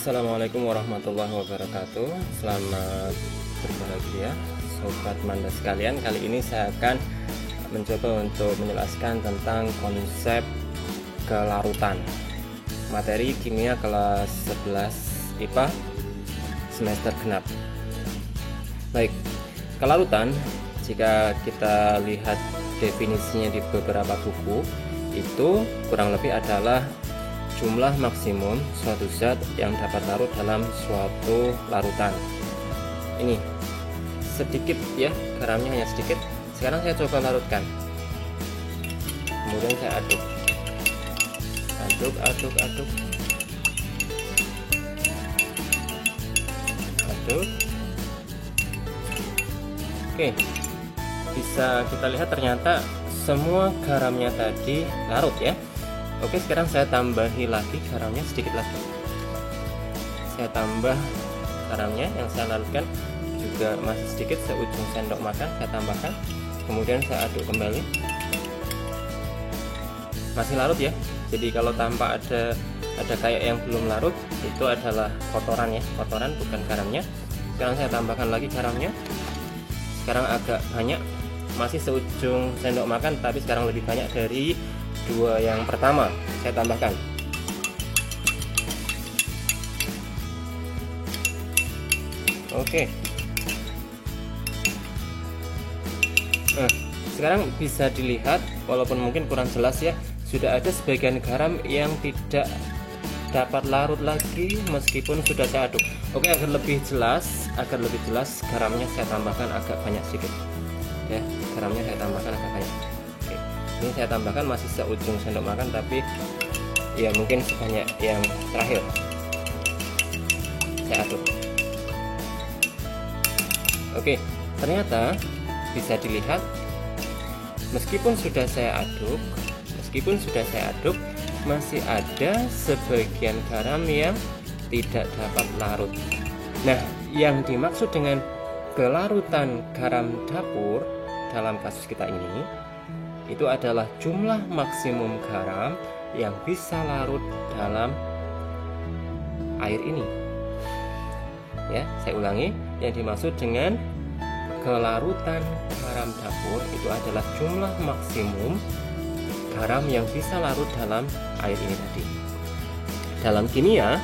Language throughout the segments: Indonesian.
Assalamualaikum warahmatullahi wabarakatuh. Selamat berbahagia sobat Manda sekalian. Kali ini saya akan mencoba untuk menjelaskan tentang konsep kelarutan. Materi kimia kelas 11 IPA semester genap. Baik, kelarutan jika kita lihat definisinya di beberapa buku itu kurang lebih adalah jumlah maksimum suatu zat yang dapat larut dalam suatu larutan. Ini sedikit ya, garamnya hanya sedikit. Sekarang saya coba larutkan. Kemudian saya aduk. Aduk. Oke. Bisa kita lihat ternyata semua garamnya tadi larut ya. Oke, sekarang saya tambahi lagi garamnya sedikit lagi. Saya tambah garamnya yang saya larutkan juga masih sedikit, seujung sendok makan saya tambahkan. Kemudian saya aduk kembali. Masih larut ya. Jadi kalau tanpa ada kayak yang belum larut, itu adalah kotoran ya, kotoran bukan garamnya. Sekarang saya tambahkan lagi garamnya. Sekarang agak banyak, masih seujung sendok makan, tapi sekarang lebih banyak dari dua yang pertama. Saya tambahkan. Oke. Sekarang bisa dilihat, walaupun mungkin kurang jelas ya, sudah ada sebagian garam yang tidak dapat larut lagi meskipun sudah saya aduk. Oke, agar lebih jelas garamnya saya tambahkan agak banyak sedikit. Ya, garamnya saya tambahkan agak banyak. Ini saya tambahkan masih seujung sendok makan, tapi ya mungkin sebanyak yang terakhir. Saya aduk. Oke, ternyata bisa dilihat meskipun sudah saya aduk masih ada sebagian garam yang tidak dapat larut. Nah, yang dimaksud dengan kelarutan garam dapur dalam kasus kita ini itu adalah jumlah maksimum garam yang bisa larut dalam air ini. Ya, saya ulangi, yang dimaksud dengan kelarutan garam dapur itu adalah jumlah maksimum garam yang bisa larut dalam air ini tadi. Dalam kimia,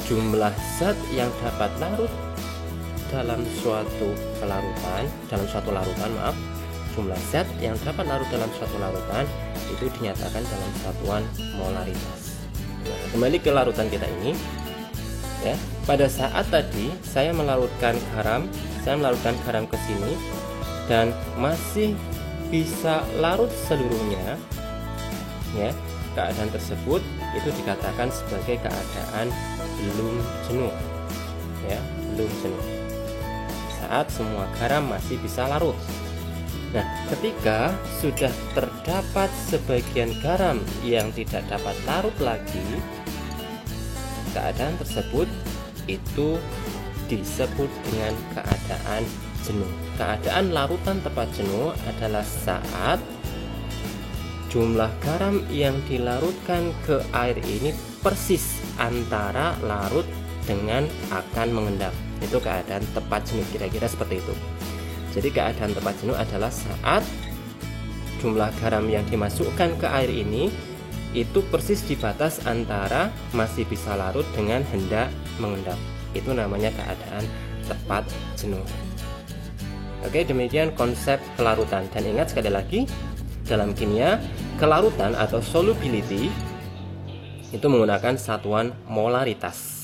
jumlah zat yang dapat larut dalam suatu larutan, jumlah zat yang dapat larut dalam suatu larutan itu dinyatakan dalam satuan molaritas. Nah, kembali ke larutan kita ini ya. Pada saat tadi saya melarutkan garam ke sini dan masih bisa larut seluruhnya ya. Keadaan tersebut itu dikatakan sebagai keadaan belum jenuh ya, belum jenuh. Saat semua garam masih bisa larut. Nah, ketika sudah terdapat sebagian garam yang tidak dapat larut lagi, keadaan tersebut itu disebut dengan keadaan jenuh. Keadaan larutan tepat jenuh adalah saat jumlah garam yang dilarutkan ke air ini persis antara larut dengan akan mengendap. Itu keadaan tepat jenuh, kira-kira seperti itu. Jadi keadaan tepat jenuh adalah saat jumlah garam yang dimasukkan ke air ini itu persis di batas antara masih bisa larut dengan hendak mengendap. Itu namanya keadaan tepat jenuh. Oke, demikian konsep kelarutan. Dan ingat sekali lagi, dalam kimia, kelarutan atau solubility itu menggunakan satuan molaritas.